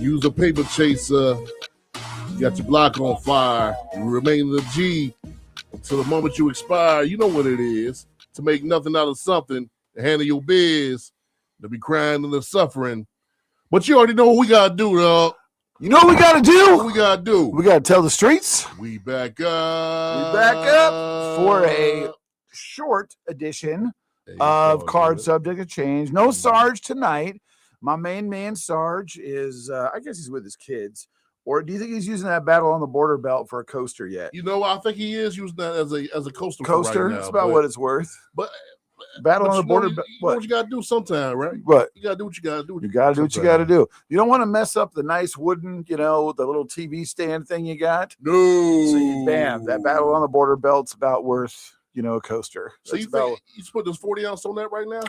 Use a paper chaser. You got your block on fire. You remain the G until the moment you expire. You know what it is. To make nothing out of something, to handle your biz, to be crying and the suffering. But you already know what we got to do, dog. You know what we got to do? What we got to do? We got to tell the streets. We back up. We back up for a short edition of Card Subject to Change. No Sarge tonight. My main man, Sarge, is, I guess he's with his kids. Or do you think he's using that Battle on the Border belt for a coaster yet? You know, I think he is using that as a coaster. Coaster? Right now, it's about what it's worth. But Battle on the Border belt. You know what you got to do sometime, right? What? You got to do what you got to do. You got to do what you got to do. You don't want to mess up the nice wooden, the little TV stand thing you got. No. So bam, that Battle on the Border belt's about worth, a coaster. So you think you put this 40 ounce on that right now?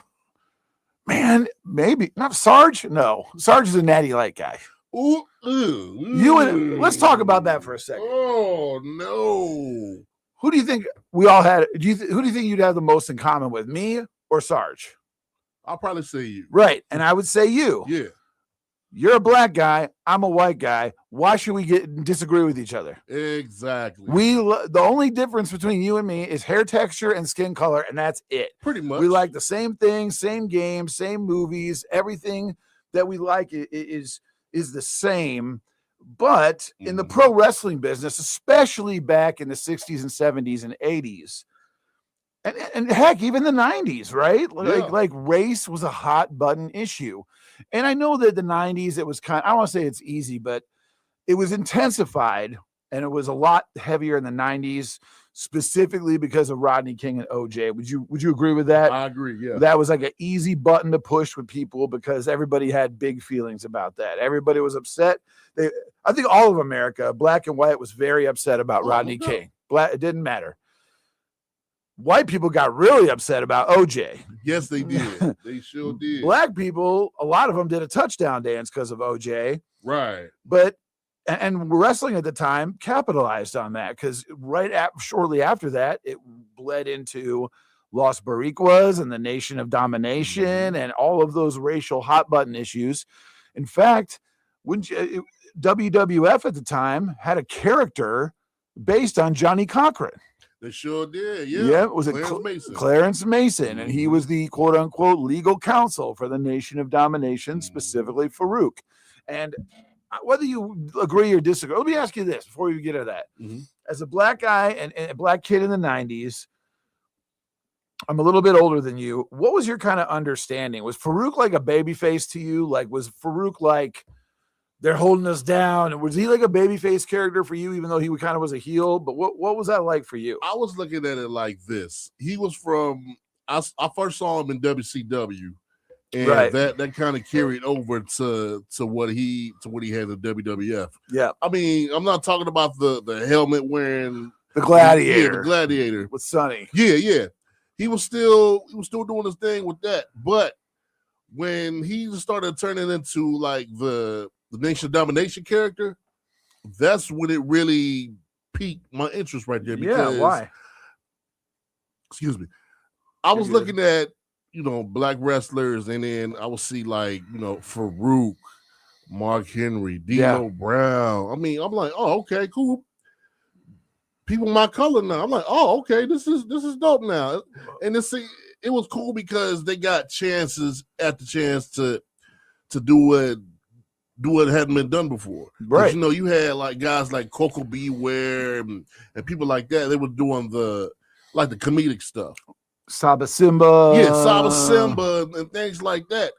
Man, maybe. Not Sarge? No. Sarge is a Natty Light guy. Ooh. Let's talk about that for a second. Oh, no. Who do you think we all had? Who do you think you'd have the most in common with, me or Sarge? I'll probably say you. Right. And I would say you. Yeah. You're a black guy. I'm a white guy. Why should we disagree with each other? Exactly. The only difference between you and me is hair texture and skin color, and that's it. Pretty much. We like the same things, same games, same movies. Everything that we like is the same. But in the pro wrestling business, especially back in the 60s and 70s and 80s, and heck, even the 90s, right? Like race was a hot button issue. And I know that the 90s, it was I don't want to say it's easy, but it was intensified, and it was a lot heavier in the 90s, specifically because of Rodney King and OJ. Would you agree with that? I agree, yeah. That was like an easy button to push with people because everybody had big feelings about that. Everybody was upset. I think all of America, black and white, was very upset about Rodney King. Black, it didn't matter. White people got really upset about OJ. Yes, they did. They sure did. Black people, a lot of them did a touchdown dance because of OJ. Right. But and wrestling at the time capitalized on that because shortly after that, it bled into Los Boricuas and the Nation of Domination and all of those racial hot button issues. In fact, WWF at the time had a character based on Johnny Cochran. They sure did, yeah. Yeah, was it Clarence Mason? And he was the quote-unquote legal counsel for the Nation of Domination, specifically Farouk. And whether you agree or disagree, let me ask you this before we get to that. As a black guy and a black kid in the 90s, I'm a little bit older than you. What was your kind of understanding? Was Farouk like a baby face to you? Like, was Farouk like, they're holding us down? And was he like a babyface character for you, even though he kind of was a heel? But what was that like for you? I was looking at it like this. He was I first saw him in WCW, and that kind of carried over to what he had in WWF. Yeah. I mean, I'm not talking about the helmet wearing the gladiator. Yeah, the gladiator with Sonny. Yeah. He was still doing his thing with that. But when he started turning into like the Nation of Domination character, that's when it really piqued my interest right there. Because, why? Excuse me. I was looking at, black wrestlers, and then I would see like, Farouk, Mark Henry, D'Lo Brown. I mean, I'm like, oh, okay, cool. People my color now. I'm like, oh, okay, this is dope now. And it was cool because they got chances at the chance to do what hadn't been done before. Right. You had like guys like Coco Beware and people like that. They were doing the comedic stuff. Saba Simba. Yeah, Saba Simba and things like that.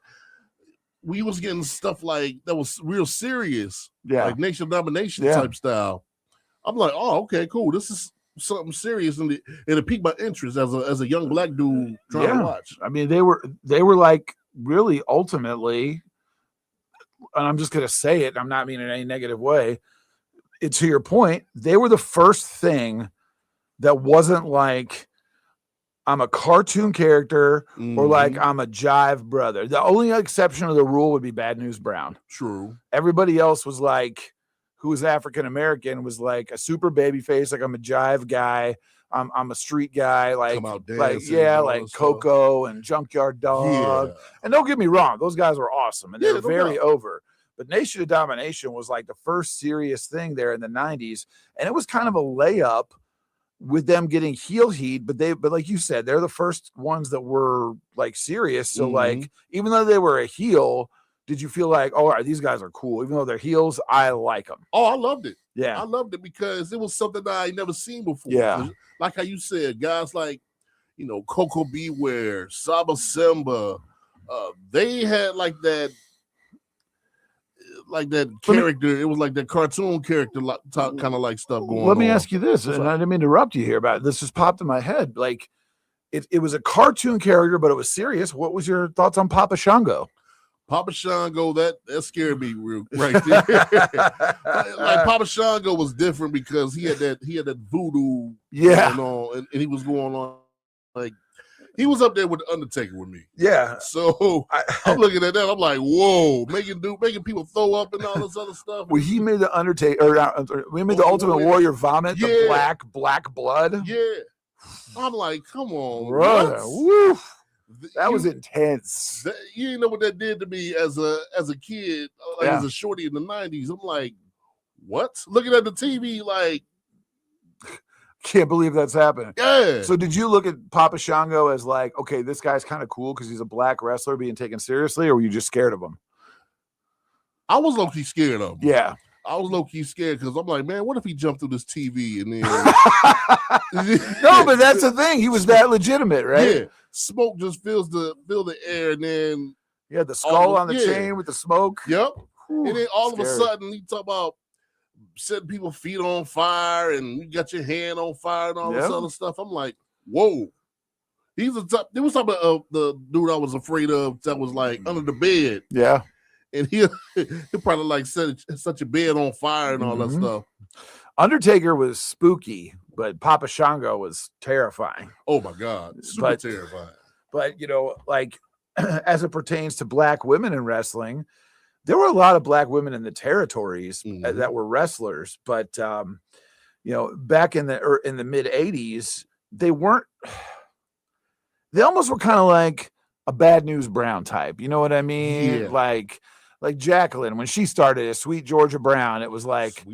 We was getting stuff like that was real serious. Yeah. Like Nation of Domination type style. I'm like, oh, okay, cool. This is something serious, and it piqued my interest as a young black dude trying to watch. I mean, they were like really ultimately, and I'm just gonna say it, I'm not meaning in any negative way. To your point, they were the first thing that wasn't like I'm a cartoon character or like I'm a jive brother. The only exception of the rule would be Bad News Brown. True. Everybody else was like, who was African American, was like a super baby face, like I'm a jive guy. I'm a street guy, like Coco and Junkyard Dog. And don't get me wrong, those guys were awesome and they're very over. But Nation of Domination was like the first serious thing there in the 90s. And it was kind of a layup with them getting heel heat. But like you said, they're the first ones that were like serious. So like, even though they were a heel, did you feel like, oh, all right, these guys are cool? Even though they're heels, I like them. Oh, I loved it. Yeah. I loved it because it was something that I never seen before. Yeah. Like how you said, guys like, Coco Beware, Saba Simba, they had like that character. It was like that cartoon character kind of like stuff going on. Let me ask you this, and I didn't mean to interrupt you here, but this just popped in my head. Like, it was a cartoon character, but it was serious. What was your thoughts on Papa Shango? Papa Shango, that scared me right there. like Papa Shango was different because he had that voodoo going on, and he was going on like he was up there with the Undertaker with me. Yeah. So I'm looking at that. I'm like, whoa, making people throw up and all this other stuff. Well, he made the Undertaker, we made the Ultimate Warrior vomit, the black blood. Yeah. I'm like, come on, brother. Woo. That was intense. You know what that did to me as a kid, as a shorty in the 90s. I'm like, what? Looking at the TV, like, can't believe that's happening. Yeah. So did you look at Papa Shango as like, okay, this guy's kind of cool because he's a black wrestler being taken seriously, or were you just scared of him? I was low-key scared of him. Yeah. I was low-key scared because I'm like, man, what if he jumped through this TV and then No, but that's the thing. He was that legitimate, right? Yeah. Smoke just fills the air, and then the skull on the chain with the smoke. Yep. Whew, and then all of a sudden he talk about setting people's feet on fire and you got your hand on fire and all this other stuff. I'm like, whoa. There was talking about the dude I was afraid of that was like under the bed. Yeah. And he'll probably like set such a bed on fire and all that stuff. Undertaker was spooky, but Papa Shango was terrifying. Oh my God. Super terrifying. But like as it pertains to black women in wrestling, there were a lot of black women in the territories that were wrestlers, but back in the mid 80s, they almost were kind of like a Bad News Brown type. You know what I mean? Yeah. Like Jacqueline, when she started as Sweet Georgia Brown, it was like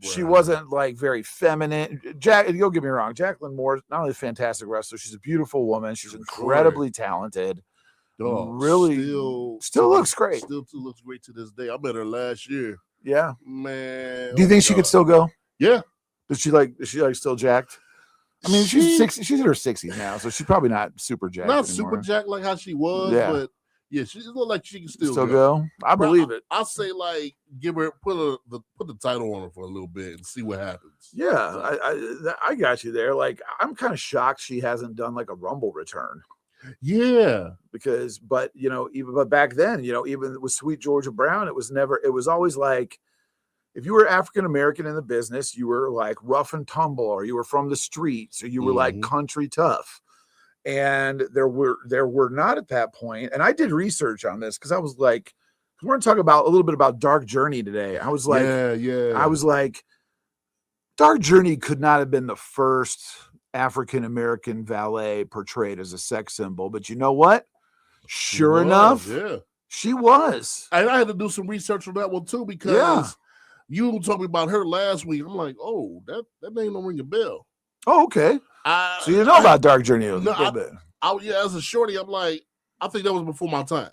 she wasn't like very feminine. Don't get me wrong, Jacqueline Moore, not only a fantastic wrestler, she's a beautiful woman. She's incredibly talented. Really still looks great. Still looks great to this day. I met her last year. Yeah. Man. Do you think she could still go? Yeah. Is she still jacked? I mean, she's in her 60s now, so she's probably not super jacked. Not anymore. super jacked like how she was, but yeah, she look like she can still go. I believe it. I'll say like put the title on her for a little bit and see what happens. Yeah, I got you there. Like, I'm kind of shocked she hasn't done like a Rumble return. Yeah, but back then, even with Sweet Georgia Brown, it was always like, if you were African American in the business, you were like rough and tumble, or you were from the streets, or you were like country tough. And there were not at that point. And I did research on this because I was like, we're going to talk about a little bit about Dark Journey today. I was like, I was like, Dark Journey could not have been the first African-American valet portrayed as a sex symbol, but you know what? Sure enough, she was. And I had to do some research on that one too, because you told me about her last week. I'm like, oh, that name don't ring a bell. Oh, okay. So you know about Dark Journey a little bit. As a shorty, I'm like, I think that was before my time.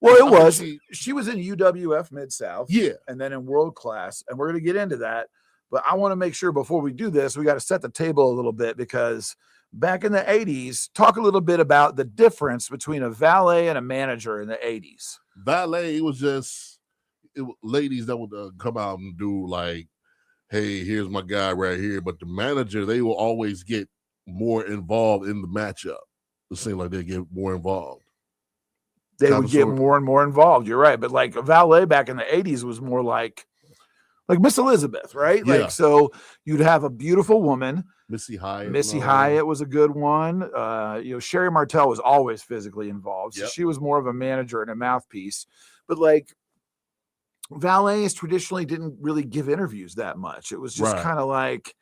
Well, it was. She was in UWF Mid-South. Yeah. And then in World Class. And we're going to get into that. But I want to make sure before we do this, we got to set the table a little bit, because back in the 80s, talk a little bit about the difference between a valet and a manager in the 80s. Valet, it was ladies that would come out and do like, hey, here's my guy right here. But the manager, they will always get more involved in the matchup. It seemed like they get more involved. They would get more and more involved. You're right. But like a valet back in the 80s was more like Miss Elizabeth, right? Yeah. Like, so you'd have a beautiful woman. Missy Hyatt. Missy Hyatt was a good one. Sherry Martel was always physically involved. So she was more of a manager and a mouthpiece. But like, valets traditionally didn't really give interviews that much. It was just kind of like,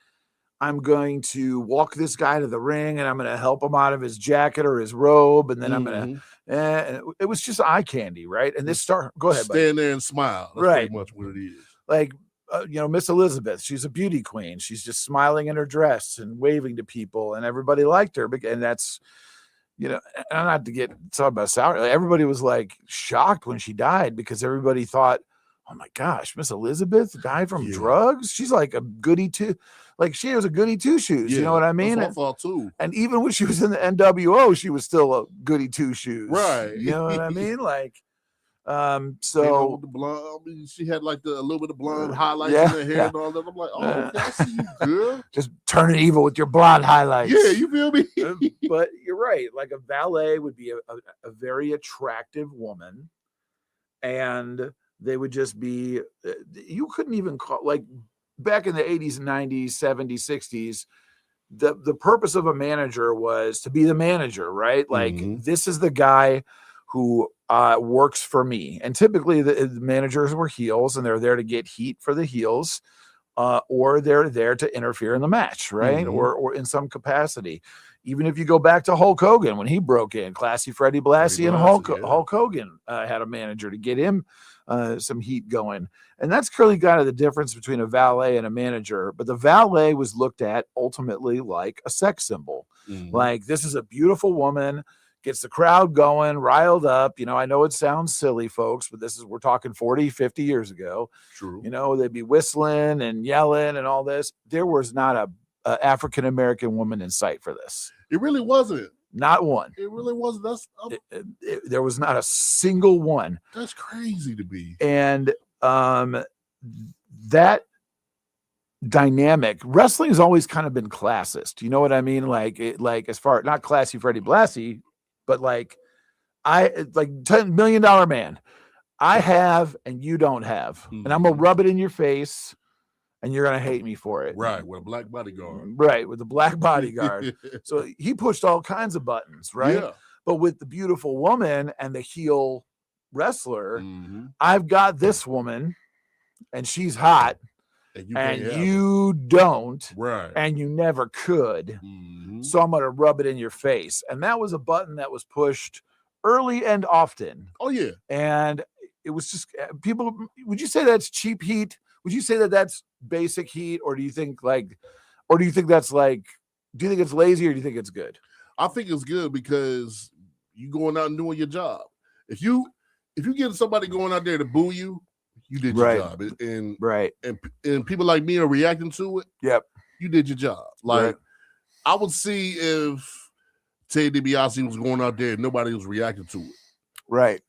I'm going to walk this guy to the ring and I'm going to help him out of his jacket or his robe. And then I'm going to And it was just eye candy, right? And this star, go ahead, buddy. Stand there and smile. That's Right. pretty much what it is. Like, Miss Elizabeth, she's a beauty queen. She's just smiling in her dress and waving to people, and everybody liked her. And that's, and not to get talk about sour. Everybody was like shocked when she died because everybody thought, oh my gosh, Miss Elizabeth died from drugs. She's like a goody two, like she was a goody two shoes. You know what I mean? That's what I thought too. And even when she was in the NWO, she was still a goody two shoes. Right. You know what I mean? Like, so with the blonde, I mean, she had like a little bit of blonde highlights in her hair and all that. I'm like, oh, okay, I see you, girl. Just turning evil with your blonde highlights. Yeah, you feel me? But you're right. Like a valet would be a very attractive woman, and they would just be. You couldn't even call, like back in the 80s and 90s, 70s, 60s. The purpose of a manager was to be the manager, right? Like this is the guy who works for me. And typically the managers were heels, and they're there to get heat for the heels, or they're there to interfere in the match, right? Or in some capacity. Even if you go back to Hulk Hogan, when he broke in, Classy Freddie Blassie and Hulk Hogan had a manager to get him some heat going. And that's clearly kind of the difference between a valet and a manager. But the valet was looked at ultimately like a sex symbol. Like, this is a beautiful woman, gets the crowd going, riled up. I know it sounds silly, folks, but we're talking 40, 50 years ago. True. They'd be whistling and yelling and all this. There was not a African-American woman in sight for this. It really wasn't. Not one. It really wasn't. There was not a single one. That's crazy to me. And that dynamic, wrestling has always kind of been classist. You know what I mean? Like as far, not Classy Freddie Blassie, but like $10 million man. I have and you don't have, and I'm gonna rub it in your face, and you're gonna hate me for it. Right, with a black bodyguard. Right, with the black bodyguard. So he pushed all kinds of buttons, right? Yeah. But with the beautiful woman and the heel wrestler, I've got this woman, and she's hot, and you don't, right? And you never could. So I'm gonna rub it in your face, and that was a button that was pushed early and often. Oh yeah, and it was just people. Would you say that's cheap heat? Would you say that that's basic heat, or do you think that's like? Do you think it's lazy, or do you think it's good? I think it's good because you going out and doing your job. If you get somebody going out there to boo you, you did your job, and people like me are reacting to it. Yep, you did your job. Like I would see if Ted DiBiase was going out there and nobody was reacting to it. Right.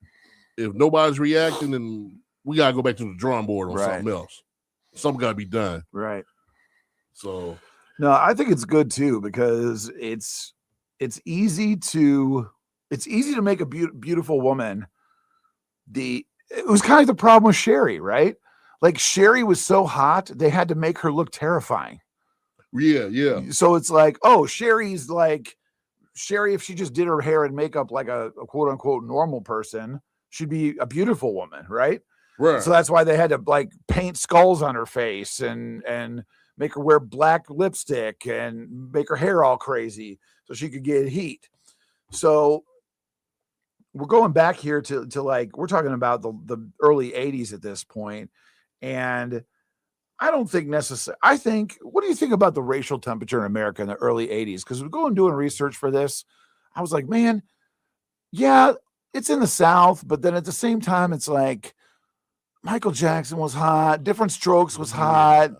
If nobody's reacting, then we gotta go back to the drawing board on something else. Something gotta be done. Right. So no, I think it's good too, because it's easy to make a beautiful woman. It was kind of like the problem with Sherry, right? Like Sherry was so hot, they had to make her look terrifying. Yeah. So it's like, oh, Sherry's like Sherry, if she just did her hair and makeup like a quote unquote normal person, she'd be a beautiful woman, right? Right. So that's why they had to like paint skulls on her face and make her wear black lipstick and make her hair all crazy so she could get heat. So we're going back here to like, we're talking about the early 80s at this point. And I don't think I think, what do you think about the racial temperature in America in the early 80s? Because we're going doing research for this. I was like, man, yeah, it's in the South, but then at the same time, it's like Michael Jackson was hot, Different Strokes was hot.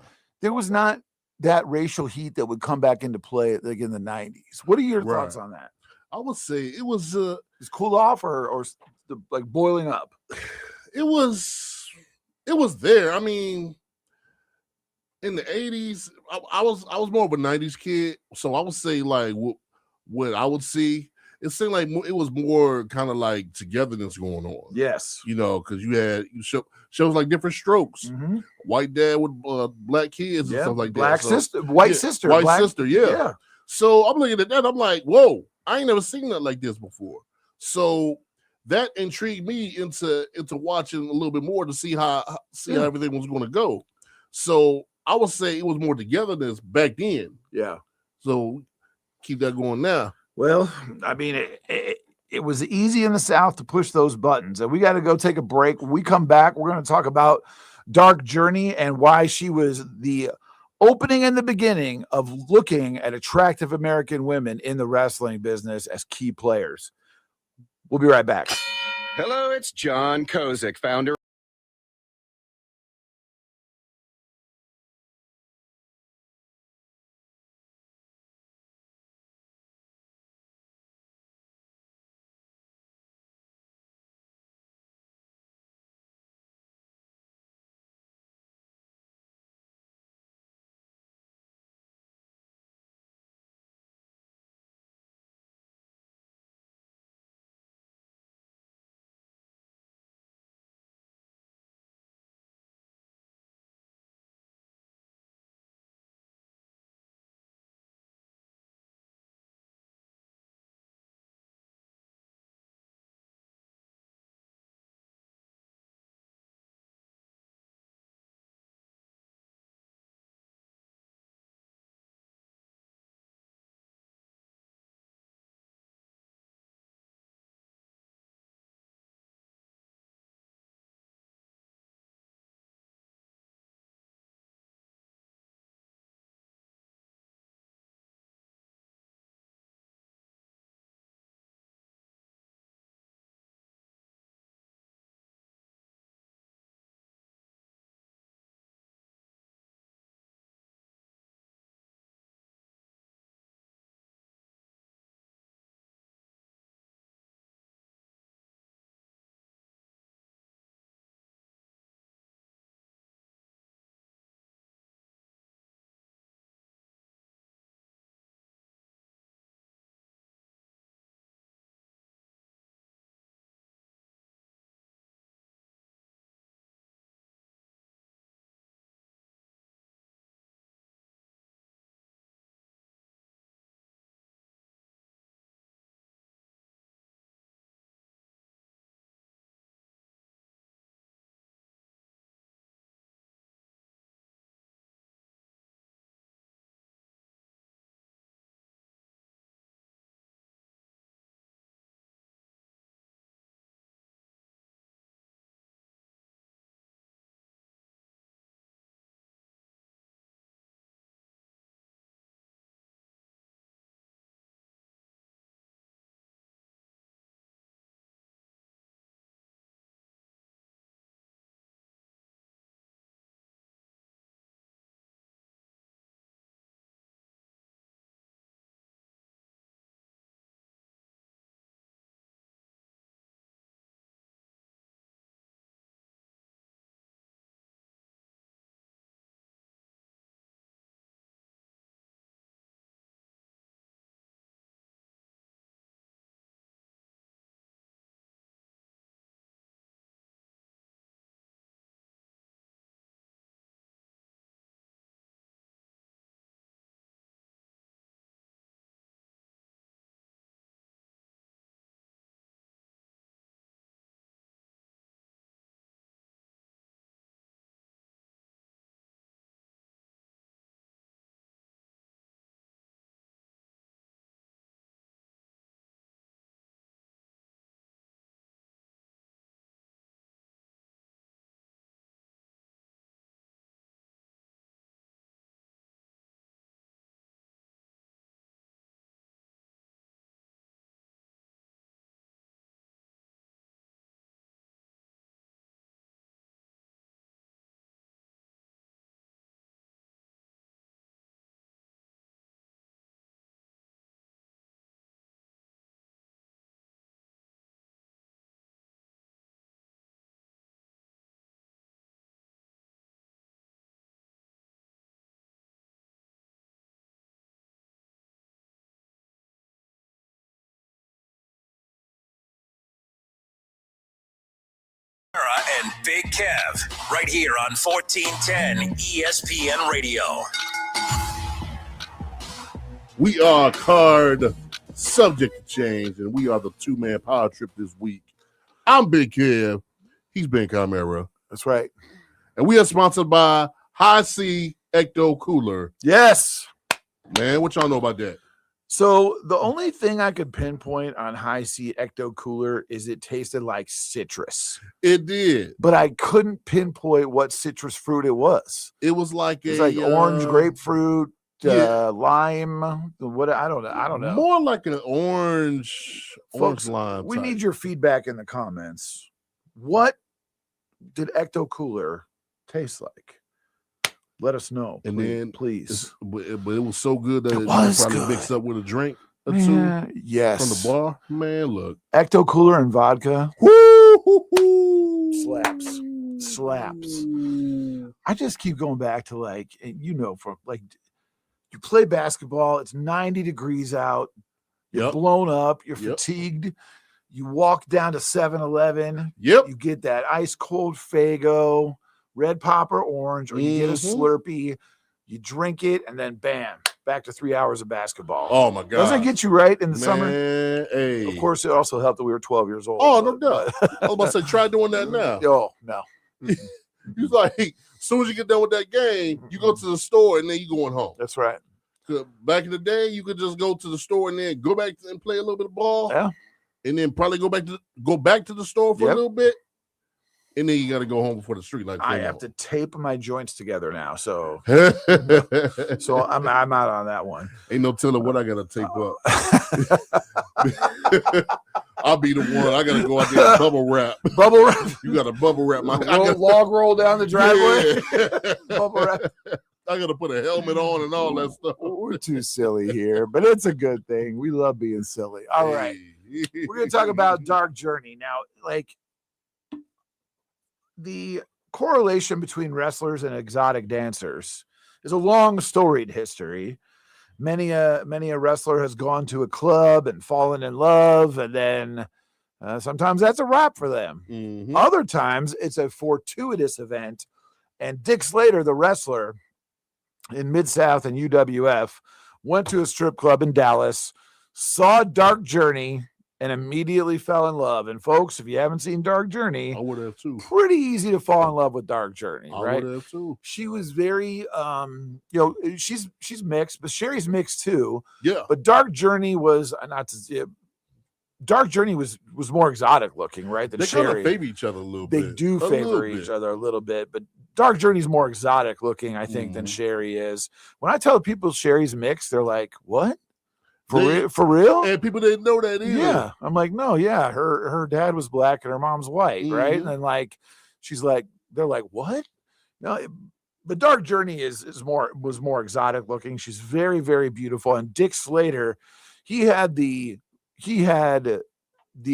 There was not that racial heat that would come back into play like in the 90s. What are your thoughts on that? I would say it was cool off or like boiling up. It was there. I mean, in the 80s, I was more of a 90s kid, so I would say like what I would see, it seemed like it was more kind of like togetherness going on. Yes, because you had shows like Different Strokes, White Dad with black kids and stuff like Black that. Sister, White Sister, White Sister, yeah. So I'm looking at that, I'm like, whoa, I ain't never seen nothing like this before. So that intrigued me into watching a little bit more to see how everything was going to go. So I would say it was more togetherness back then. Yeah. So keep that going now. Well, I mean, it was easy in the South to push those buttons. And we got to go take a break. When we come back, we're going to talk about Dark Journey and why she was the opening and the beginning of looking at attractive American women in the wrestling business as key players. We'll be right back. Hello, it's John Kozik, founder. And Big Kev, right here on 1410 ESPN Radio. We are card subject to change, and we are the two-man power trip this week. I'm Big Kev. He's Ben Chimera. That's right. And we are sponsored by High C Ecto Cooler. Yes. Man, what y'all know about that? So the only thing I could pinpoint on High C Ecto Cooler is it tasted like citrus, It did. but I couldn't pinpoint what citrus fruit it was. It was like It's like orange, grapefruit, yeah. lime. What I don't know. More like an orange Folks, lime. we type. need your feedback in the comments. What did Ecto Cooler taste like? Let us know, And please, then please. But it was so good that It it was probably good. mixed up with a drink or Yeah, two yes. from the bar. Man, look. Ecto Cooler and vodka Woo-hoo-hoo. slaps. I just keep going back to like, for like, you play basketball, it's 90 degrees out, you're Yep. blown up, you're Yep. fatigued. You walk down to 7-Eleven, Yep. you get that ice cold Faygo, red pop or orange, or you get a Slurpee, you drink it, and then bam, back to 3 hours of basketball. Oh my God. Doesn't it get you right in the summer? Hey. Of course, it also helped that we were 12 years old. Oh, no doubt. I was about to say, try doing that now. Oh, no. He's like, as soon as you get done with that game, you go to the store and then you going home. That's right. 'Cause back in the day, you could just go to the store and then go back and play a little bit of ball. Yeah. And then probably go back to the store for a little bit. And then you got to go home before the street lights. I have to tape my joints together now, so to. so I'm out on that one. Ain't no telling what I got to tape up. I'll be the one. I got to go out there and bubble wrap. Bubble wrap. You got to bubble wrap my log roll down the driveway. Yeah. Bubble wrap. I got to put a helmet on and all that stuff. We're too silly here, but it's a good thing. We love being silly. All right. We're going to talk about Dark Journey. Now, like, the correlation between wrestlers and exotic dancers is a long storied history. Many a wrestler has gone to a club and fallen in love, and then sometimes that's a wrap for them. Mm-hmm. Other times it's a fortuitous event. And Dick Slater, the wrestler in Mid-South and UWF, went to a strip club in Dallas, saw Dark Journey, and immediately fell in love. And folks, if you haven't seen Dark Journey, I would have too. pretty easy to fall in love with Dark Journey, I right? would have too. She was very, she's mixed, but Sherry's mixed too. Yeah. But Dark Journey was Dark Journey was more exotic looking, right? Than They kind Sherry. of favor each other a little They bit. do favor each other a little bit, but Dark Journey's more exotic looking, I think, than Sherry is. When I tell people Sherry's mixed, they're like, "What? For real?" And people didn't know that either. Yeah, I'm like, no, yeah, her dad was black and her mom's white, right? And then like, she's like, they're like, what? No, but Dark Journey was more exotic looking. She's very, very beautiful. And Dick Slater, he had the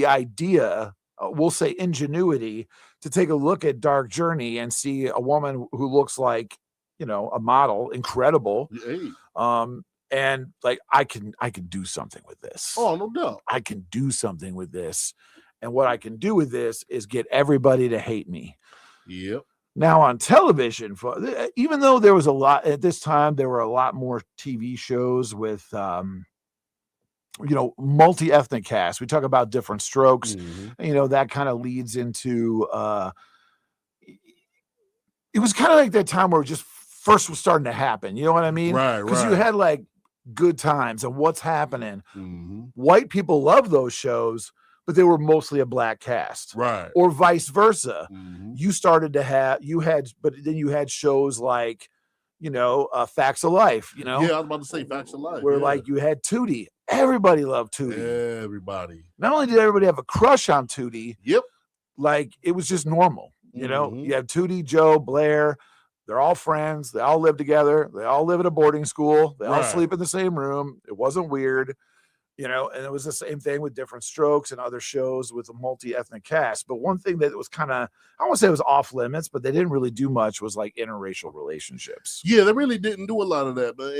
idea, we'll say ingenuity, to take a look at Dark Journey and see a woman who looks like, a model, incredible. Hey. And like, I can do something with this. Oh, no doubt. I can do something with this. And what I can do with this is get everybody to hate me. Yep. Now on television, even though there was a lot at this time, there were a lot more TV shows with, multi-ethnic cast. We talk about Different Strokes, that kind of leads into, it was kind of like that time where it just first was starting to happen. You know what I mean? Right. Because you had like Good Times and What's Happening. White people loved those shows, but they were mostly a black cast. Right. Or vice versa. You started to but then you had shows like, Facts of Life, Yeah, I was about to say Facts of Life. where like you had Tootie. Everybody loved Tootie. Everybody. Not only did everybody have a crush on Tootie, Yep. like it was just normal. You have Tootie, Joe, Blair. They're all friends. They all live together. They all live at a boarding school. They all sleep in the same room. It wasn't weird, and it was the same thing with Different Strokes and other shows with a multi-ethnic cast. But one thing that was kind of, I won't say it was off limits, but they didn't really do much, was like interracial relationships. Yeah, they really didn't do a lot of that. But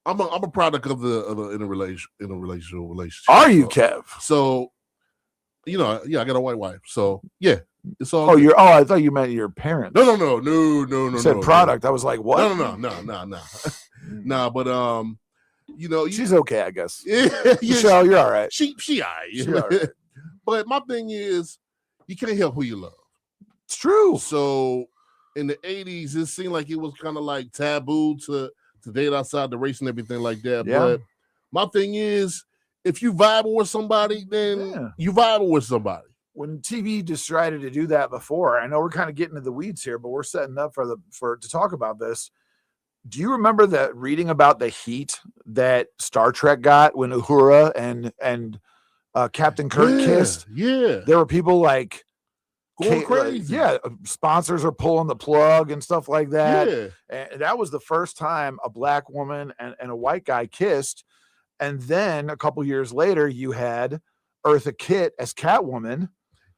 I'm a product of the interracial relationship. Are you, Kev? So, I got a white wife. So yeah, it's all. Oh, I thought you meant your parents. No. You said product. I was like, what? No. Nah, but she's okay, I guess. Yeah, Michelle, you're all right. She all right. She all right. But my thing is, you can't help who you love. It's true. So in the 80s, it seemed like it was kind of like taboo to to date outside the race and everything like that. Yeah. But my thing is, if you vibe with somebody, then you vibe with somebody. When TV decided to do that before, I know we're kind of getting into the weeds here, but we're setting up to talk about this. Do you remember that reading about the heat that Star Trek got when Uhura and Captain Kirk kissed? Yeah. There were people like going crazy. Sponsors are pulling the plug and stuff like that. Yeah. And that was the first time a black woman and a white guy kissed. And then a couple years later, you had Eartha Kitt as Catwoman.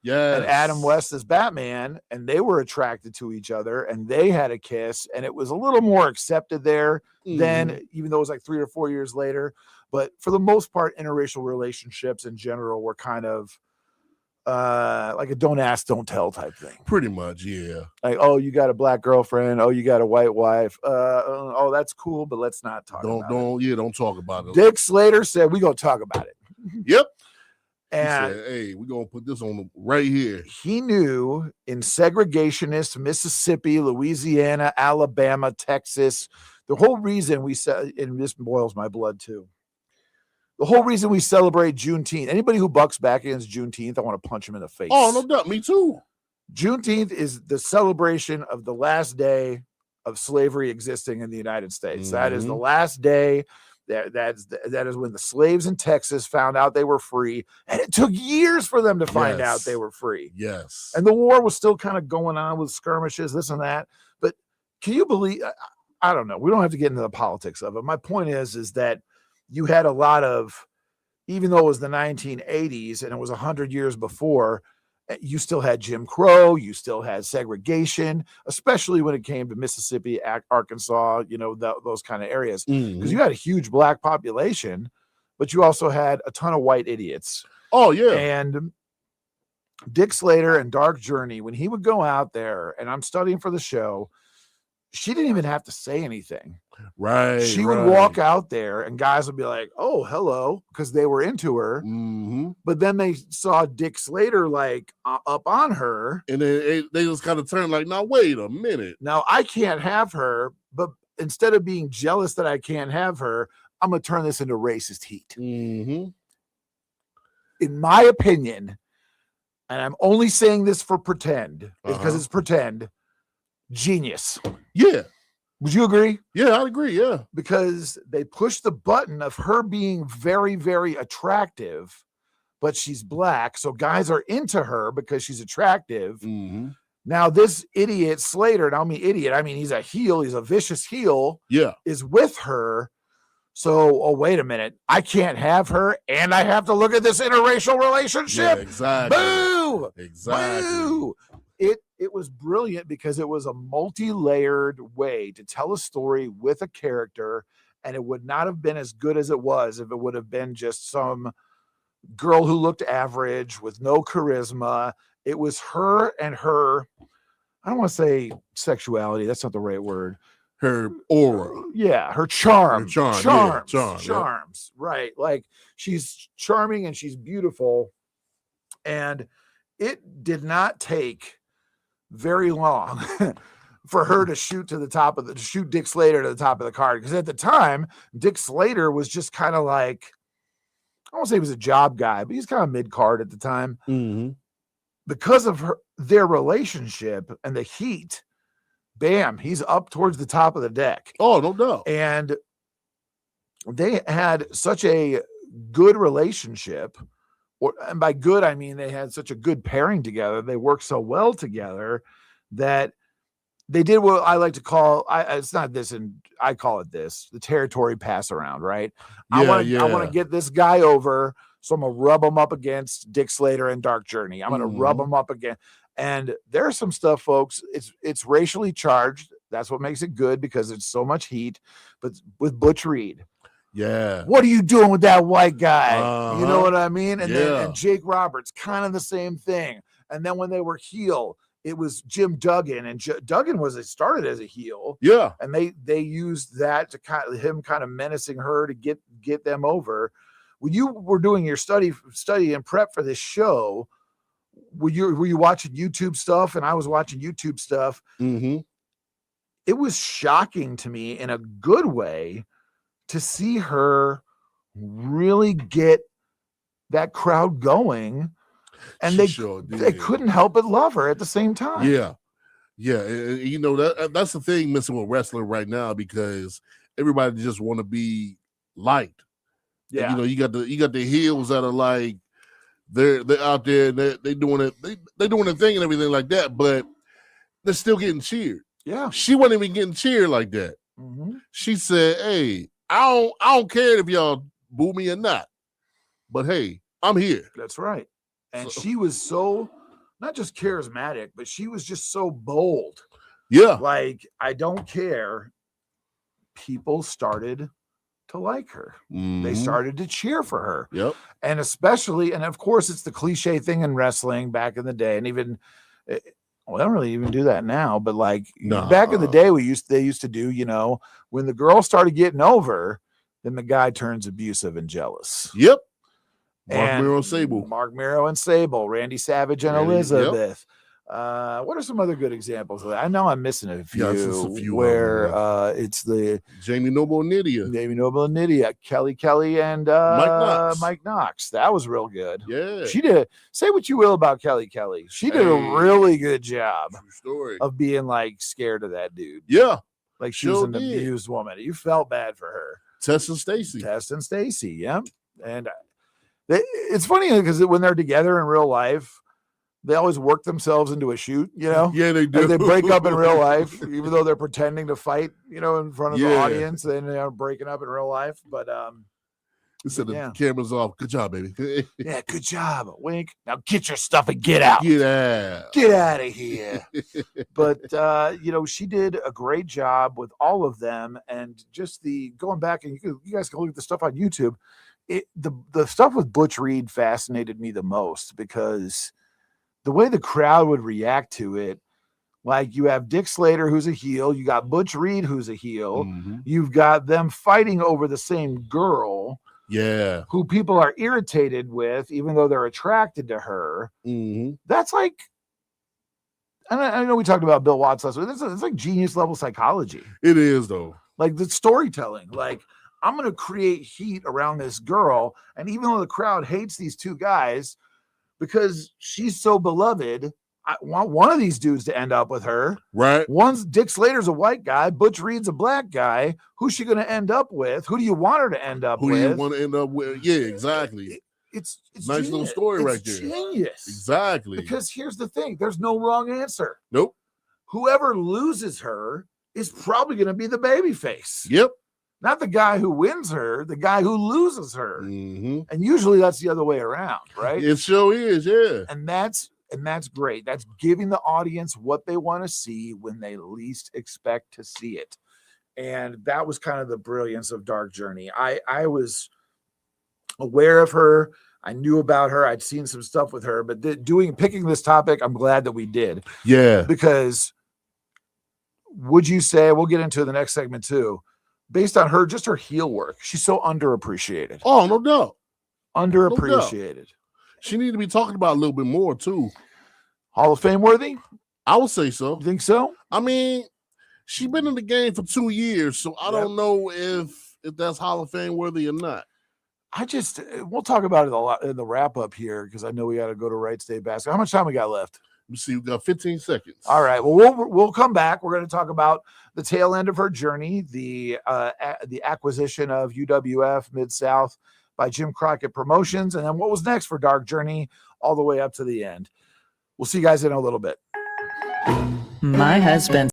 Yeah, and Adam West as Batman, and they were attracted to each other, and they had a kiss, and it was a little more accepted there then, even though it was like 3 or 4 years later. But for the most part, interracial relationships in general were kind of like a don't ask, don't tell type thing. Pretty much, yeah. Like, oh, you got a black girlfriend. Oh, you got a white wife. Oh, that's cool, but let's not talk about it. Don't talk about it. Dick Slater said, we're going to talk about it. Yep. And said, hey, we're going to put this on right here. He knew in segregationist Mississippi, Louisiana, Alabama, Texas, the whole reason we said, and this boils my blood too, the whole reason we celebrate Juneteenth, anybody who bucks back against Juneteenth, I want to punch him in the face. Oh, no doubt. Me too. Juneteenth is the celebration of the last day of slavery existing in the United States. That is the last day. That is when the slaves in Texas found out they were free, and it took years for them to find out they were free. Yes. And the war was still kind of going on with skirmishes, this and that. But can you believe, I don't know. We don't have to get into the politics of it. My point is that you had a lot of, even though it was the 1980s and it was 100 years before, you still had Jim Crow, you still had segregation, especially when it came to Mississippi, Arkansas, those kind of areas. Because you had a huge black population, but you also had a ton of white idiots. Oh, yeah. And Dick Slater and Dark Journey, when he would go out there, and I'm studying for the show, she didn't even have to say anything. Right. She would walk out there and guys would be like, oh, hello, because they were into her. But then they saw Dick Slater like up on her. And then they just kind of turned like, now, wait a minute. Now, I can't have her, but instead of being jealous that I can't have her, I'm going to turn this into racist heat. In my opinion, and I'm only saying this for pretend, because it's pretend, genius. Yeah. Would you agree? Yeah, I agree. Yeah. Because they pushed the button of her being very, very attractive, but she's black. So guys are into her because she's attractive. Now, this idiot Slater, and I mean idiot, I mean he's a heel, he's a vicious heel. Yeah. Is with her. So, oh, wait a minute. I can't have her, and I have to look at this interracial relationship. Yeah, exactly. Boo! Exactly. Boo! It was brilliant because it was a multi-layered way to tell a story with a character, and it would not have been as good as it was if it would have been just some girl who looked average with no charisma. It was her and her, I don't want to say sexuality. That's not the right word. Her aura. Yeah, her charm. Charms. Right. Like she's charming and she's beautiful. And it did not take very long for her to shoot Dick Slater to the top of the card. Because at the time, Dick Slater was just kind of like, I won't say he was a job guy, but he's kind of mid-card at the time. Because of their relationship and the heat, bam, he's up towards the top of the deck. Oh, no doubt. And they had such a good relationship. And by good, I mean they had such a good pairing together. They worked so well together that they did what I like to call, it's not this, and I call it this, the territory pass around, right? I want to get this guy over, so I'm going to rub him up against Dick Slater and Dark Journey. I'm going to rub him up again. And there's some stuff, folks, it's racially charged. That's what makes it good, because it's so much heat. But with Butch Reed, yeah, what are you doing with that white guy? You know what I mean? And then and Jake Roberts, kind of the same thing. And then when they were heel, it was Jim Duggan, and Duggan started as a heel. Yeah, and they used that to kind of menacing her to get them over. When you were doing your study and prep for this show, were you watching YouTube stuff? And I was watching YouTube stuff. it was shocking to me in a good way to see her really get that crowd going, and She sure they did. couldn't help but love her at the same time. Yeah. Yeah. You know, that's the thing missing with wrestling right now, because everybody just want to be liked. Yeah. And, you got the heels that are like they're out there and they doing it, they doing their thing and everything like that, but they're still getting cheered. Yeah. She wasn't even getting cheered like that. Mm-hmm. She said, "Hey, I don't care if y'all boo me or not, but hey, I'm here." That's right. And she was so not just charismatic, but she was just so bold. Yeah. Like, I don't care. People started to like her. They started to cheer for her. Yep. And especially, and of course, it's the cliche thing in wrestling back in the day. And even, well, I don't really even do that now, but like back in the day, they used to do, when the girl started getting over, then the guy turns abusive and jealous. Yep. Mark Miro and Sable, Randy Savage and Elizabeth. Yep. What are some other good examples of that? I know I'm missing a few. Yeah, just a few where it's the Jamie Noble and Nydia, Kelly and Mike Knox. That was real good. Yeah. She did. Say what you will about Kelly. She did a really good job of being like scared of that dude. Yeah. Like she was an abused woman. You felt bad for her. Tess and Stacy. Yeah. And it's funny because when they're together in real life, they always work themselves into a shoot, Yeah, they do. As they break up in real life, even though they're pretending to fight, in front of the audience, then they're breaking up in real life. But the camera's off. Good job, baby. Yeah, good job. Wink. Now get your stuff and get out. Get out. Get out of here. But she did a great job with all of them, and just going back, and you guys can look at the stuff on YouTube. The stuff with Butch Reed fascinated me the most because the way the crowd would react to it, like you have Dick Slater, who's a heel. You got Butch Reed, who's a heel. Mm-hmm. You've got them fighting over the same girl. Yeah. Who people are irritated with, even though they're attracted to her. Mm-hmm. That's like, and I know we talked about Bill Watts last week. It's like genius level psychology. It is, though. Like the storytelling. Like, I'm going to create heat around this girl. And even though the crowd hates these two guys, because she's so beloved, I want one of these dudes to end up with her. Right. Dick Slater's a white guy. Butch Reed's a black guy. Who's she going to end up with? Who do you want her to end up with? Who do you want to end up with? Yeah, exactly. It's nice genius. little story right there. Genius. Exactly. Because here's the thing. There's no wrong answer. Nope. Whoever loses her is probably going to be the baby face. Yep. Not the guy who wins her, the guy who loses her. Mm-hmm. And usually that's the other way around, right? It sure is, yeah. And that's great. That's giving the audience what they want to see when they least expect to see it. And that was kind of the brilliance of Dark Journey. I was aware of her. I knew about her. I'd seen some stuff with her, but picking this topic, I'm glad that we did. Yeah. Because would you say, we'll get into the next segment too, based on her, just her heel work, she's so underappreciated. Oh, no doubt. Underappreciated. No doubt. She need to be talking about a little bit more too. Hall of Fame worthy? I would say so. You think so? I mean, she's been in the game for 2 years, so I don't know if that's Hall of Fame worthy or not. We'll talk about it a lot in the wrap up here because I know we got to go to Wright State basketball. How much time we got left? Let me see. We got 15 seconds. All right. Well, we'll come back. We're going to talk about the tail end of her journey, the acquisition of UWF Mid-South by Jim Crockett Promotions, and then what was next for Dark Journey all the way up to the end. We'll see you guys in a little bit. My husband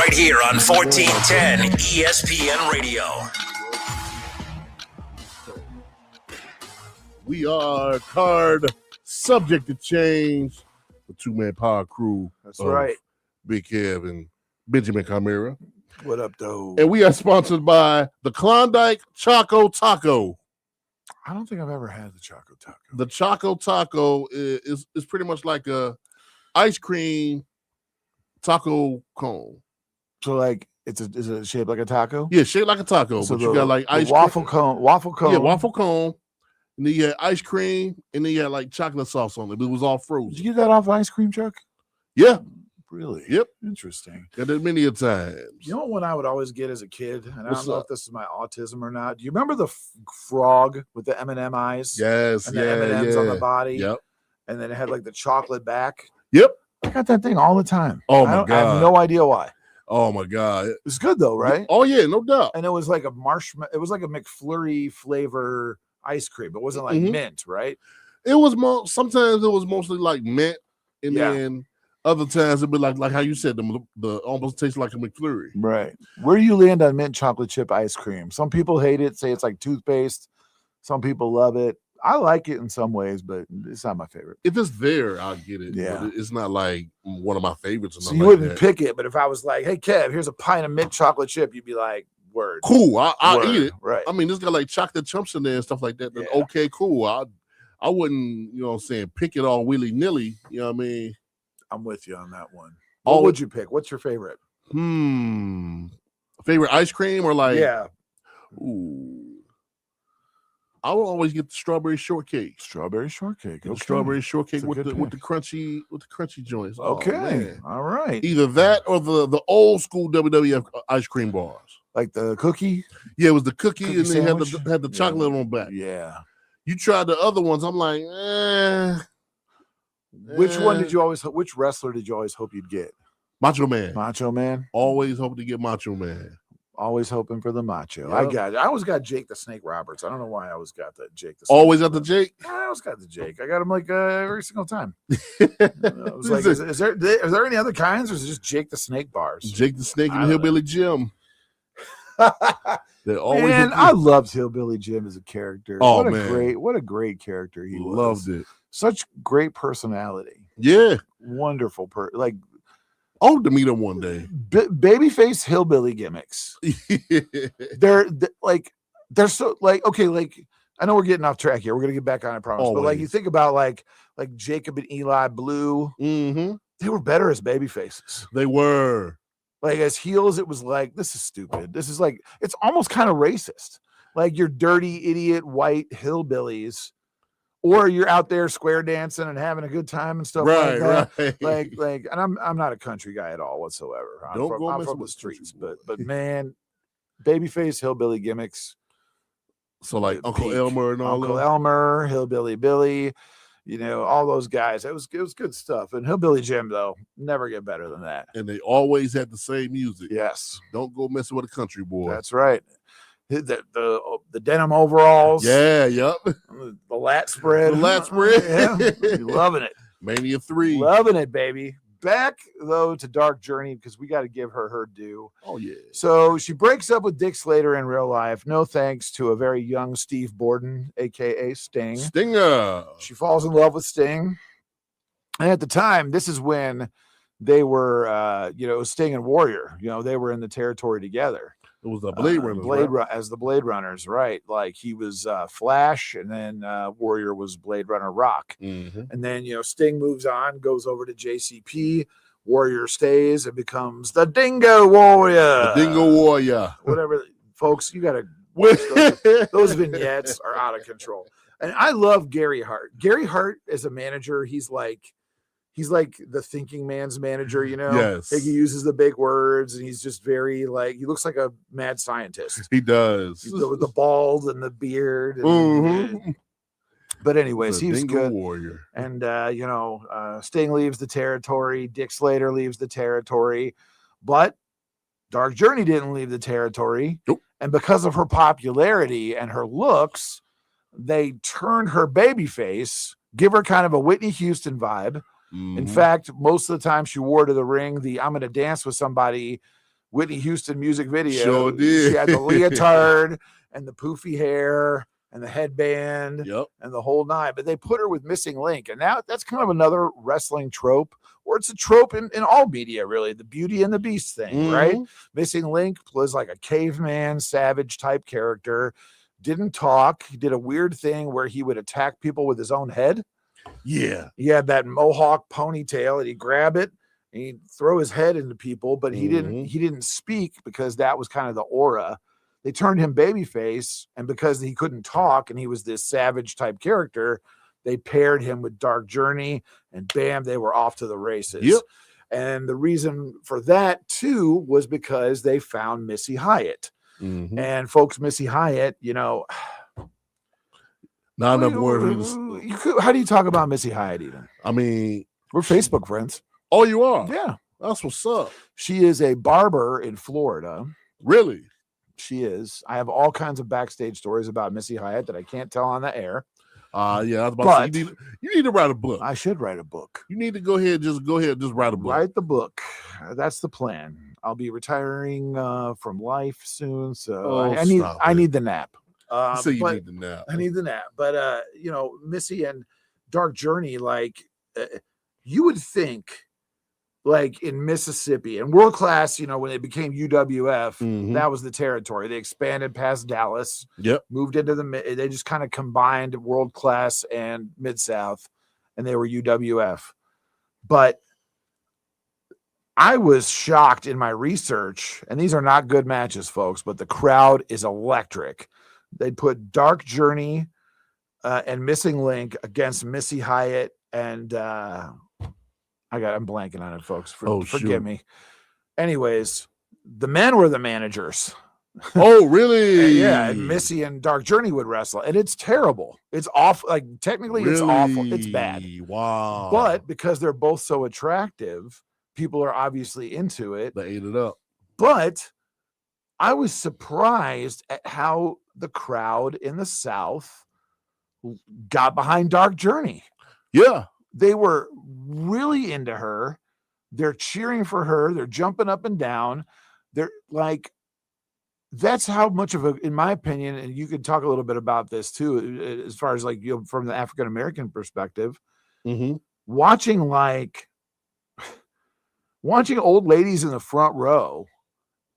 right here on 1410 ESPN Radio. We are card subject to change. The two-man power crew. That's right. Big Kev and Benjamin Chimera. What up, though? And we are sponsored by the Klondike Choco Taco. I don't think I've ever had the Choco Taco. The Choco Taco is pretty much like a ice cream taco cone. So, like, is it shaped like a taco? Yeah, shaped like a taco, So but you got like ice waffle cream. waffle cone. Yeah, waffle cone. And then you had ice cream, and then you had like chocolate sauce on it. But it was all frozen. Did you get that off ice cream truck? Yeah. Really? Yep. Interesting. Got it many a times. You know what one I would always get as a kid, and I What's don't know up? if this is my autism or not. Do you remember the frog with the M&M eyes? Yes, And yeah, the M&Ms yeah. on the body? Yep. And then it had like the chocolate back? Yep. I got that thing all the time. Oh, my I have God. no idea why. Oh my God. It's good though, right? Oh yeah, no doubt. And it was like a marshmallow. It was like a McFlurry flavor ice cream. It wasn't like Mhm. mint, right? It was sometimes it was mostly like mint, and Yeah. then other times it'd be like how you said the almost tastes like a McFlurry. Right. Where do you land on mint chocolate chip ice cream? Some people hate it, say it's like toothpaste. Some people love it. I like it in some ways, but it's not my favorite. If it's there, I'll get it. Yeah. But it's not like one of my favorites. Or So nothing you like wouldn't that. pick it, but if I was like, "Hey, Kev, here's a pint of mint chocolate chip," you'd be like, "Word, Cool, I'll word." eat it. Right? I mean, it's got like chocolate chunks in there and stuff like that. Then Yeah. okay, cool. I wouldn't, you know what I'm saying, pick it all willy-nilly. You know what I mean? I'm with you on that one. What Always- would you pick? What's your favorite? Favorite ice cream or like Yeah, ooh. I will always get the strawberry shortcake. strawberry shortcake. Get Okay. the strawberry shortcake That's a with good the pick. crunchy joints. Oh, Okay, man. all right. Either that or the old school WWF ice cream bars. Like the cookie. Yeah, it was the cookie, Cookie and they had sandwich? the chocolate on back. Yeah. You tried the other ones. I'm like, Which one Eh. did you always? Which wrestler did you always hope you'd get? Macho Man. Macho Man. Always hope to get Macho Man. Always hoping for the Macho. Yep. I always got Jake the Snake Roberts. I don't know why I always got the Jake the Snake. Always at the Jake. I always got the Jake. I got him like every single time. I was like, is there any other kinds, or is it just Jake the Snake bars? Jake the Snake I and don't Hillbilly Jim. They're always Man, hit I you. loved Hillbilly Jim as a character. Oh, what a man. what a great character he was. Loved it. Such great personality. Yeah. Wonderful like I hope to meet him one day. babyface hillbilly gimmicks. They're so like, okay, like I know we're getting off track here. We're gonna get back on, I promise. But like you Always. think about like Jacob and Eli Blue, Mm-hmm. they were better as baby faces. They were. Like as heels, it was like, this is stupid. This is like, it's almost kind of racist. Like you're dirty, idiot, white hillbillies, or you're out there square dancing and having a good time and stuff like that. Right. Like, and I'm not a country guy at all whatsoever. I'm Don't from, go I'm messing from the with the country streets, boy. but man, babyface hillbilly gimmicks. So like Uncle peak. Elmer and all Uncle that. Elmer, Hillbilly Billy, you know, all those guys. It was good stuff. And Hillbilly Jim, though, never get better than that. And they always had the same music. Yes, Don't go messing with a country boy. that's right. The denim overalls, Yeah, yep. the lat spread, The lat spread. yeah, loving it, Mania 3. loving it, baby. Back though to Dark Journey because we got to give her due. Oh, yeah. So she breaks up with Dick Slater in real life. No thanks to a very young Steve Borden, aka Sting. Stinger. She falls in love with Sting. And at the time, this is when they were, Sting and Warrior, they were in the territory together. It was the Blade Runner. As the Blade Runners, right? Like he was Flash, and then Warrior was Blade Runner Rock. Mm-hmm. And then, Sting moves on, goes over to JCP. Warrior stays and becomes the Dingo Warrior. The Dingo Warrior. Whatever. Folks, you got to watch those vignettes are out of control. And I love Gary Hart. Gary Hart as a manager, he's like the thinking man's manager, Yes. Like he uses the big words and he's just very he looks like a mad scientist. He does. With the bald and the beard. Mhm. But anyways, The he was Dingo good. Warrior. And Sting leaves the territory. Dick Slater leaves the territory, but Dark Journey didn't leave the territory. Nope. And because of her popularity and her looks, they turned her baby face, give her kind of a Whitney Houston vibe. In Mhm. fact, most of the time she wore to the ring the "I'm going to dance with somebody" Whitney Houston music video. Sure did. She had the leotard and the poofy hair and the headband Yep. and the whole nine. But they put her with Missing Link. And now that's kind of another wrestling trope, or it's a trope in all media, really. The Beauty and the Beast thing, right? Missing Link was like a caveman, savage type character. Didn't talk. He did a weird thing where he would attack people with his own head. Yeah. He had that mohawk ponytail, and he'd grab it and he'd throw his head into people, but he didn't speak because that was kind of the aura. They turned him babyface, and because he couldn't talk and he was this savage type character, they paired him with Dark Journey, and bam, they were off to the races. Yep. And the reason for that too was because they found Missy Hyatt. And folks, Missy Hyatt, you know, not enough words. How do you talk about Missy Hyatt even? I mean, we're Facebook friends. Oh, you are? Yeah. That's what's up. She is a barber in Florida. Really? She is. I have all kinds of backstage stories about Missy Hyatt that I can't tell on the air. Yeah, I was about to say, you need to write a book. I should write a book. You need to go ahead, just write a book. Write the book. That's the plan. I'll be retiring from life soon, so I need the nap. So you need the nap. I need the nap. But you know, Missy and Dark Journey, like you would think, like in Mississippi and World Class, you know, when it became UWF, that was the territory. They expanded past Dallas. Yep. Moved into they just kind of combined World Class and Mid-South, and they were UWF. But I was shocked in my research, and these are not good matches, folks, but the crowd is electric. They put Dark Journey and Missing Link against Missy Hyatt and I'm blanking on it, folks. Forgive me. Anyways, the men were the managers. Oh, really? Yeah, and Missy and Dark Journey would wrestle, and it's terrible. It's awful. Like technically, it's awful. It's bad. Wow. But because they're both so attractive, people are obviously into it. They ate it up. But I was surprised at how the crowd in the South got behind Dark Journey. Yeah. They were really into her. They're cheering for her. They're jumping up and down. They're like, that's how much of in my opinion, and you could talk a little bit about this too, as far as like, you know, from the African-American perspective, watching old ladies in the front row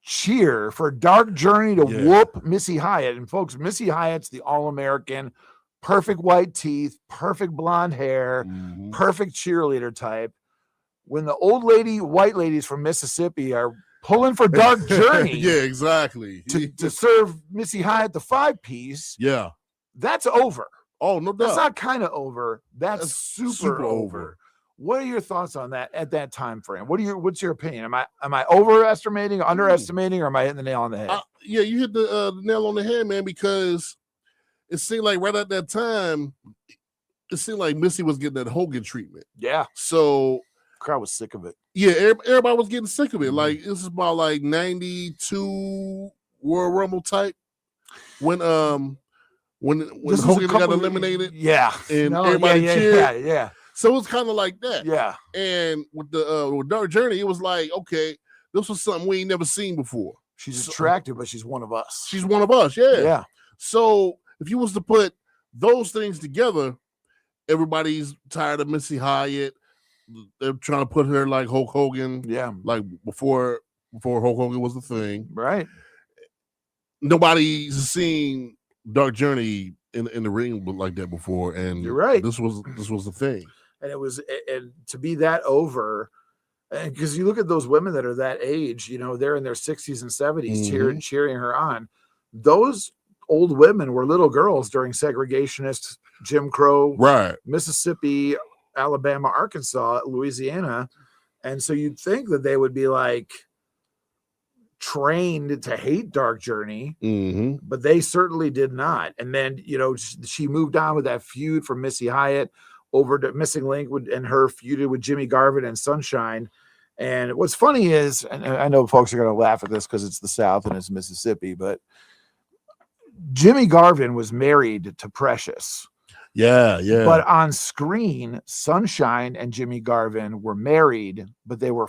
cheer for Dark Journey to whoop Missy Hyatt. And folks, Missy Hyatt's the All-American, perfect white teeth, perfect blonde hair, perfect cheerleader type. When the white ladies from Mississippi are pulling for Dark Journey, yeah, exactly, to serve Missy Hyatt the 5-piece, yeah, that's over. Oh, no doubt. That's not kind of over. That's super over. What are your thoughts on that at that time frame? What's your opinion? Am I overestimating, underestimating, or am I hitting the nail on the head? Yeah, you hit the nail on the head, man, because it seemed like right at that time, it seemed like Missy was getting that Hogan treatment. Yeah. So the crowd was sick of it. Yeah, everybody was getting sick of it. Like this is about like 92 Royal Rumble type when Hogan got eliminated. Yeah. And everybody cheered. Yeah. So it was kind of like that. Yeah. And with the with Dark Journey, it was like, okay, this was something we ain't never seen before. She's attractive, but she's one of us. She's one of us, yeah. Yeah. So if you was to put those things together, everybody's tired of Missy Hyatt. They're trying to put her like Hulk Hogan. Yeah. Like before Hulk Hogan was the thing. Right. Nobody's seen Dark Journey in the ring like that before. And you're right. This was the thing. And and to be that over, and because you look at those women that are that age, you know, they're in their 60s and 70s cheering her on. Those old women were little girls during segregationist Jim Crow, right? Mississippi, Alabama, Arkansas, Louisiana. And so you'd think that they would be like trained to hate Dark Journey, but they certainly did not. And then, you know, she moved on with that feud from Missy Hyatt over to Missing Link and her feuded with Jimmy Garvin and Sunshine. And what's funny is, and I know folks are going to laugh at this because it's the South and it's Mississippi, but Jimmy Garvin was married to Precious. Yeah. But on screen, Sunshine and Jimmy Garvin were married, but they were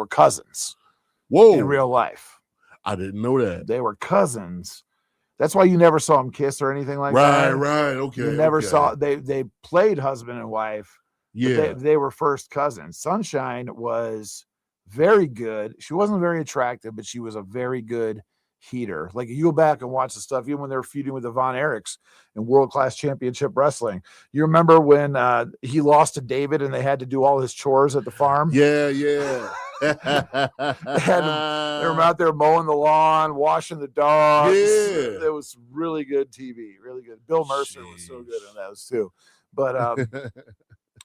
cousins. Whoa. in real life. I didn't know that. They were cousins. That's why you never saw them kiss or anything like that. Right. Okay. You never okay. saw they played husband and wife. Yeah. They were first cousins. Sunshine was very good. She wasn't very attractive, but she was a very good heater. Like you go back and watch the stuff, even when they were feuding with the Von Erichs in World Class Championship Wrestling. You remember when he lost to David and they had to do all his chores at the farm? Yeah. They were out there mowing the lawn, washing the dogs. Yeah. It was really good TV, really good. Bill Mercer was so good in those too. But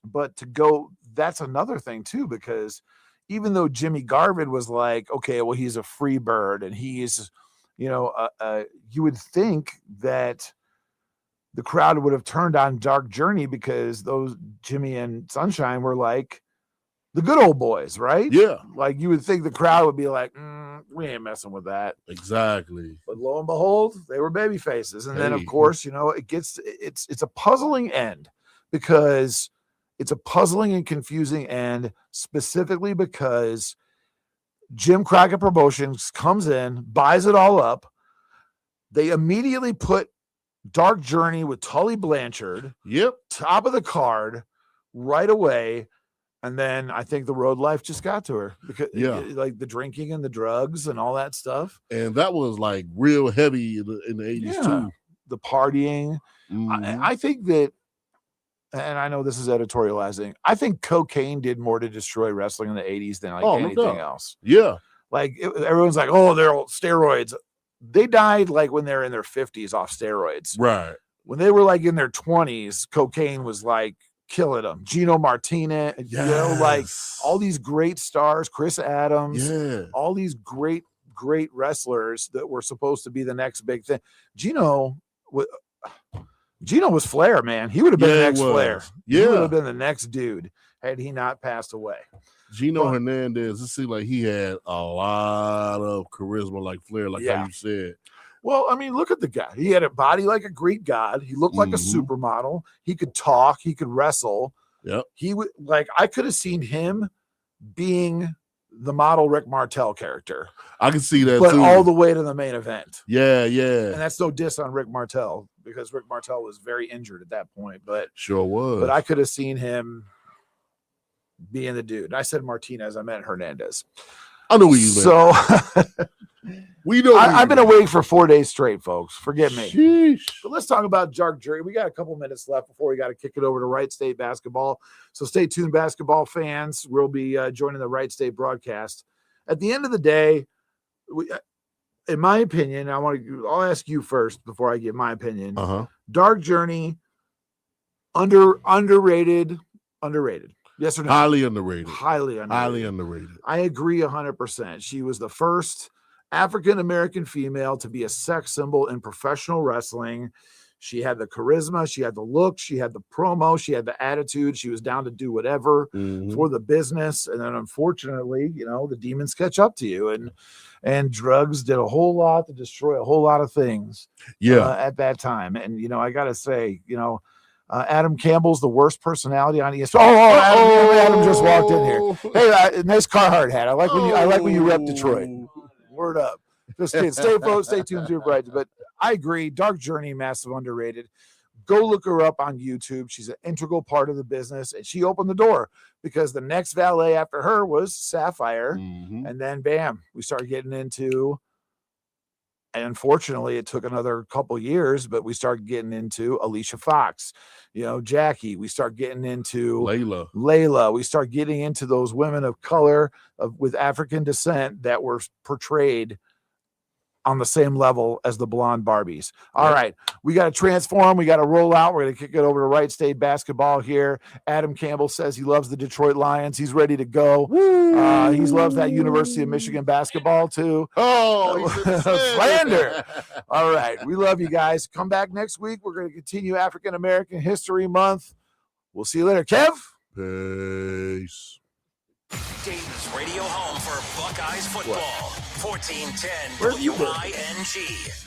but to go, that's another thing too, because even though Jimmy Garvin was like, okay, well, he's a free bird and he's, you know, you would think that the crowd would have turned on Dark Journey because those Jimmy and Sunshine were like the good old boys, right? Yeah. Like you would think the crowd would be like, we ain't messing with that. Exactly. But lo and behold, they were baby faces. And then of Hey. course, you know, it's a puzzling end because it's a puzzling and confusing end specifically because Jim Crockett Promotions comes in, buys it all up. They immediately put Dark Journey with Tully Blanchard, Yep. top of the card right away. And then I think the road life just got to her because like the drinking and the drugs and all that stuff. And that was like real heavy in the 80s too. The partying. Mhm. I think that, and I know this is editorializing, I think cocaine did more to destroy wrestling in the 80s than like Oh, no anything doubt. else. Yeah. Like everyone's like, oh, they're all steroids. They died like when they're in their 50s off steroids. Right. When they were like in their 20s, cocaine was like killing them. Gino Martinez, you know, like all these great stars, Chris Adams, Yeah. all these great wrestlers that were supposed to be the next big thing. Gino was Flair, man. He would have been the Yeah, next he was. Flair. He would Yeah. have been the next dude had he not passed away. Gino But- Hernandez, it seemed like he had a lot of charisma like Flair, like Yeah. how you said. Well, I mean, look at the guy. He had a body like a Greek god. He looked like a Mhm. supermodel. He could talk. He could wrestle. Yep. He would like. I could have seen him being the model Rick Martel character, I can see that but too. all the way to the main event. Yeah, And yeah. that's no diss on Rick Martel because Rick Martel was very injured at that point. But Sure was. I could have seen him being the dude. I said Martinez. I meant Hernandez. I know what you meant. So We know. I've been awake for 4 days straight, folks. Forgive me. Sheesh. But let's talk about Dark Journey. We got a couple minutes left before we got to kick it over to Wright State basketball. So stay tuned, basketball fans. We'll be joining the Wright State broadcast. At the end of the day, in my opinion, I'll ask you first before I give my opinion. Uh-huh. Dark Journey, underrated. Yes or no? Highly underrated. Highly underrated. Highly underrated. I agree 100%. She was the first African-American female to be a sex symbol in professional wrestling. She had the charisma, she had the look, she had the promo, she had the attitude. She was down to do whatever Mhm. for the business. And then unfortunately, you know, the demons catch up to you, and drugs did a whole lot to destroy a whole lot of things Yeah. at that time. And, you know, I got to say, you know, Adam Campbell's the worst personality on ESPN. Adam just walked in here. Hey, nice Carhartt hat. I like when you rep Detroit. Word up. Just stay tuned to Bright. But I agree. Dark Journey, massive underrated. Go look her up on YouTube. She's an integral part of the business, and she opened the door because the next valet after her was Sapphire, Mhm. and then bam, we started getting into. And unfortunately, it took another couple years, but we started getting into Alicia Fox, you know, Jackie. We start getting into Layla. We start getting into those women of color with African descent that were portrayed on the same level as the blonde Barbies. All right, we got to transform. We got to roll out. We're going to kick it over to Wright State basketball here. Adam Campbell says he loves the Detroit Lions. He's ready to go. He loves that University of Michigan basketball too. Oh, slander. All right, we love you guys. Come back next week. We're going to continue African American History Month. We'll see you later. Kev? Peace. Dayton's radio home for Buckeyes football. 1410 Where have you been? WING.